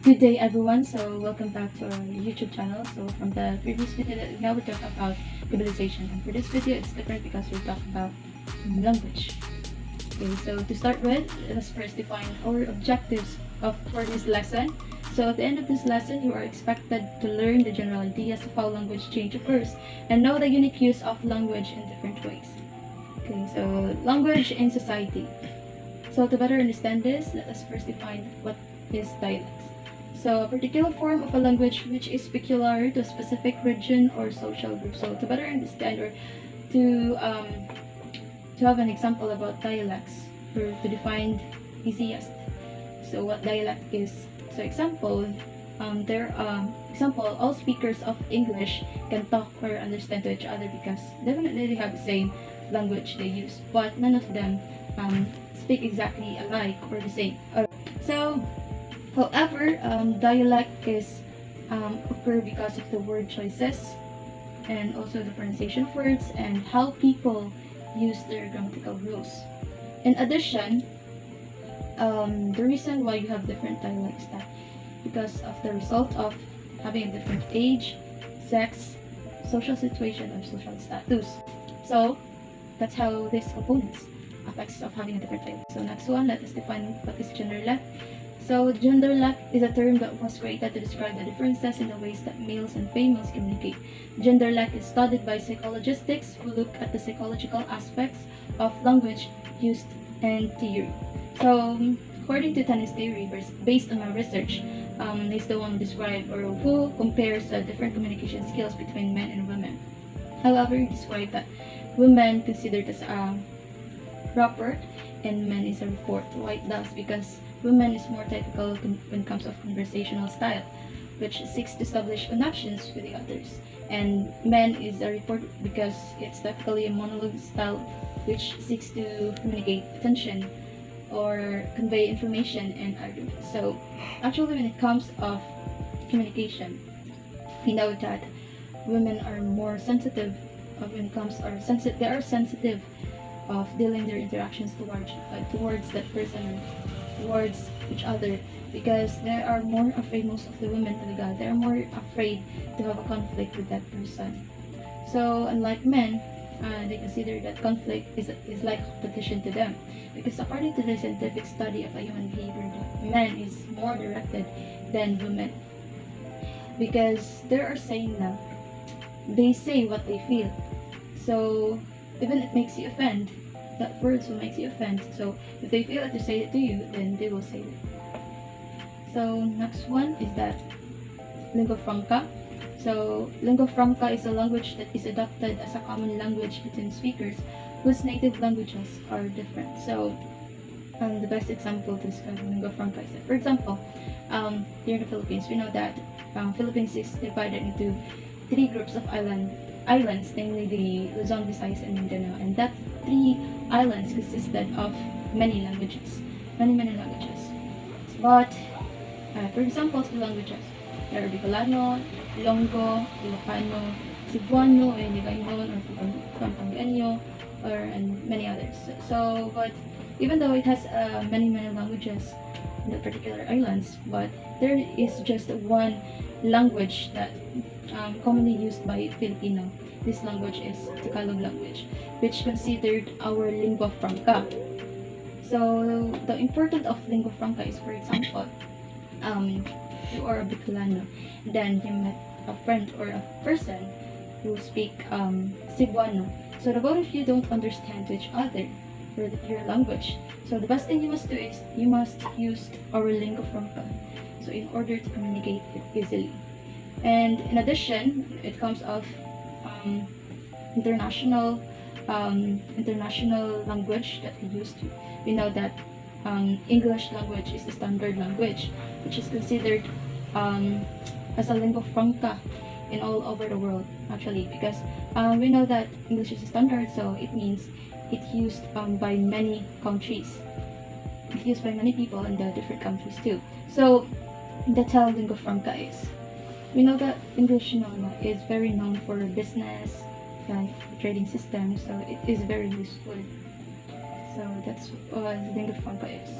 Good day everyone, so welcome back to our YouTube channel. So from the previous video that we have talked about globalization, and for this video it's different because we talk about language. Okay, so to start with, let us first define our objectives for this lesson. So at the end of this lesson, you are expected to learn the general ideas of how language change occurs and know the unique use of language in different ways. Okay, so language in society. So to better understand this, let us first define what is dialects. So a particular form of a language which is peculiar to a specific region or social group. So to better understand or to have an example about dialects or to define easiest. So what dialect is. So example, all speakers of English can talk or understand to each other because definitely they have the same language they use, but none of them speak exactly alike or the same. So however, dialect is occur because of the word choices and also the pronunciation of words and how people use their grammatical rules. In addition, the reason why you have different dialects that because of the result of having a different age, sex, social situation, or social status. So that's how these components affects of having a different dialect. So next one, let us define what is genderlect. So genderlect is a term that was created to describe the differences in the ways that males and females communicate. Genderlect is studied by psychologists who look at the psychological aspects of language used in theory. So according to Tannis theory, based on my research, is the one who compares the different communication skills between men and women. However, he described that women considered as a proper and men is a report. Why does? Because women is more typical when it comes of conversational style, which seeks to establish connections with the others. And men is a report because it's typically a monologue style, which seeks to communicate attention or convey information and arguments. So actually when it comes of communication, we know that women are more sensitive when it comes they are sensitive of dealing their interactions towards that person or towards each other because they are more afraid, most of the women talaga, they are more afraid to have a conflict with that person. So unlike men, they consider that conflict is like competition to them because according to the scientific study of a human behavior, men is more directed than women because there are saying now they say what they feel. So even it makes you offend, that words will make you offend. So if they feel it to say it to you, then they will say it. So next one is that lingua franca. So lingua franca is a language that is adopted as a common language between speakers whose native languages are different. So the best example to describe lingua franca is that, for example, here in the Philippines, we know that Philippines is divided into three groups of islands, namely the Luzon, Visayas, and Mindanao, and that three islands consisted of many languages. But for example, the languages, there are Bicolano, Ilonggo, Ilocano, Cebuano, Hiligaynon, or Pampangueño, and many others. So, but even though it has many languages in the particular islands, but there is just one language that commonly used by Filipino. This language is Tagalog language, which considered our lingua franca. So the importance of lingua franca is, for example, you are a Bicolano, then you met a friend or a person who speak Cebuano. So the both of you don't understand each other for your language. So the best thing you must do is you must use our lingua franca. So in order to communicate it easily. And in addition, it comes of international language that we use to. We know that English language is the standard language, which is considered as a lingua franca in all over the world, actually, because we know that English is a standard, so it means it's used by many countries. It's used by many people in the different countries too. So that's how lingua franca is. We know that English is very known for business, like trading system, so it is very useful. So that's what lingua franca is.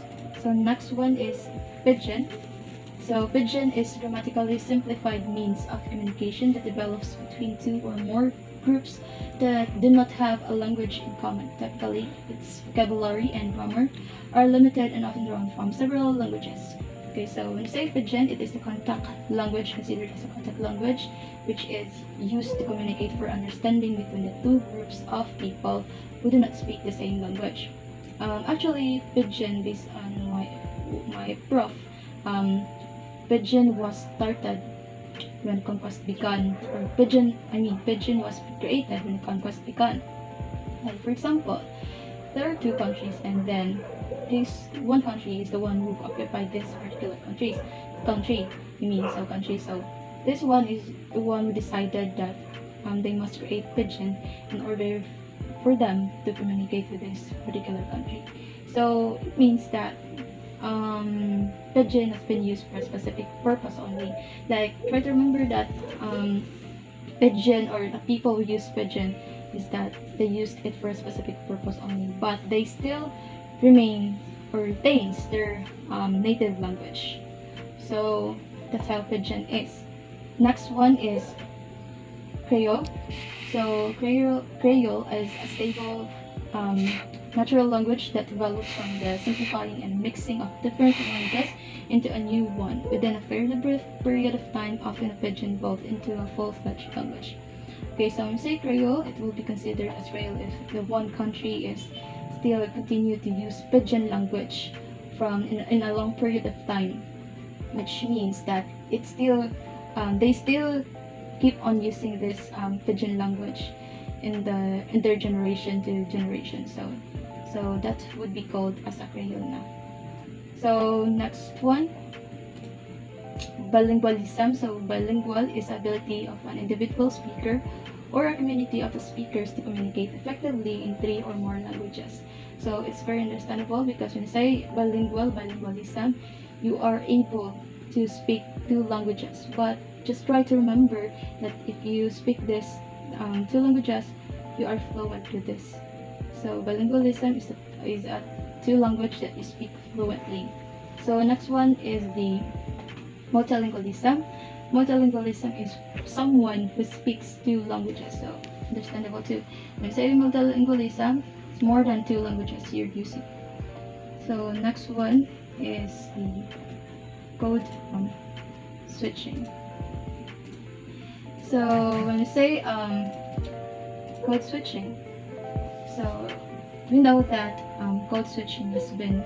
So next one is Pidgin. So Pidgin is grammatically simplified means of communication that develops between two or more groups that do not have a language in common. Typically, its vocabulary and grammar are limited and often drawn from several languages. Okay, so when you say Pidgin, it is the contact language, considered as a contact language, which is used to communicate for understanding between the two groups of people who do not speak the same language. Actually, Pidgin, based on my prof, Pidgin was started when conquest began, or Pidgin was created when conquest began. Like for example, there are two countries, and then this one country is the one who occupied this particular country. So this one is the one who decided that they must create Pidgin in order for them to communicate with this particular country. So it means that Pidgin has been used for a specific purpose only. Like, try to remember that Pidgin, or the people who use Pidgin, is that they used it for a specific purpose only, but they still retains their native language. So that's how Pidgin is. Next one is Creole. So Creole is a stable natural language that develops from the simplifying and mixing of different languages into a new one within a fairly brief period of time. Often a Pidgin evolved into a full-fledged language. Okay, so when we say Creole, it will be considered as Creole if the one country is still continue to use Pidgin language in a long period of time, which means that it's still they still keep on using this Pidgin language in their generation to generation. So that would be called as a Creole now. So next one, bilingualism. So bilingual is the ability of an individual speaker or a community of speakers to communicate effectively in 3 or more languages. So it's very understandable because when you say bilingualism, you are able to speak 2 languages. But just try to remember that if you speak this 2 languages, you are fluent with this. So bilingualism is a 2 language that you speak fluently. So next one is the multilingualism. Multilingualism is someone who speaks 2 languages. So understandable too. When you say multilingualism, it's more than 2 languages you're using. So next one is the code switching. So when you say code switching, so we know that code switching has been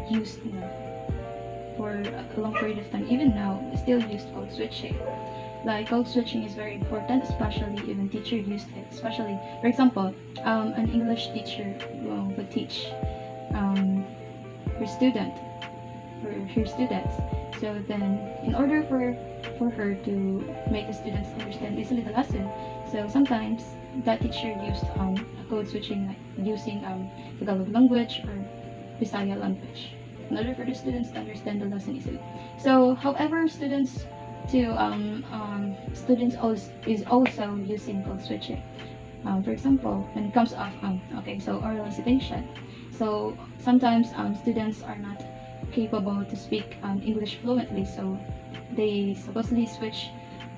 used now for a long period of time. Even now, we still use code switching. Like, code switching is very important, especially even teacher used it. Especially, for example, an English teacher would teach her students. So then, in order for her to make the students understand easily the lesson, so sometimes that teacher used code switching, like using Tagalog language or Bisaya language, in order for the students to understand the lesson easily. So, however, students is also using code switching. For example, when it comes to oral recitation. So sometimes students are not capable to speak English fluently, so they supposedly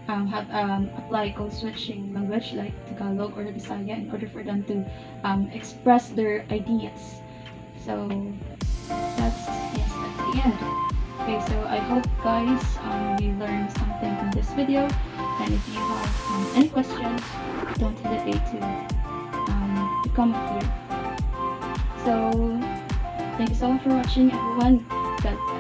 apply code switching language like Tagalog or Bisaya in order for them to express their ideas. So that's the end. Okay, so I hope guys you learned something from this video, and if you have any questions, don't hesitate to comment here. So thank you so much for watching, everyone. God bless.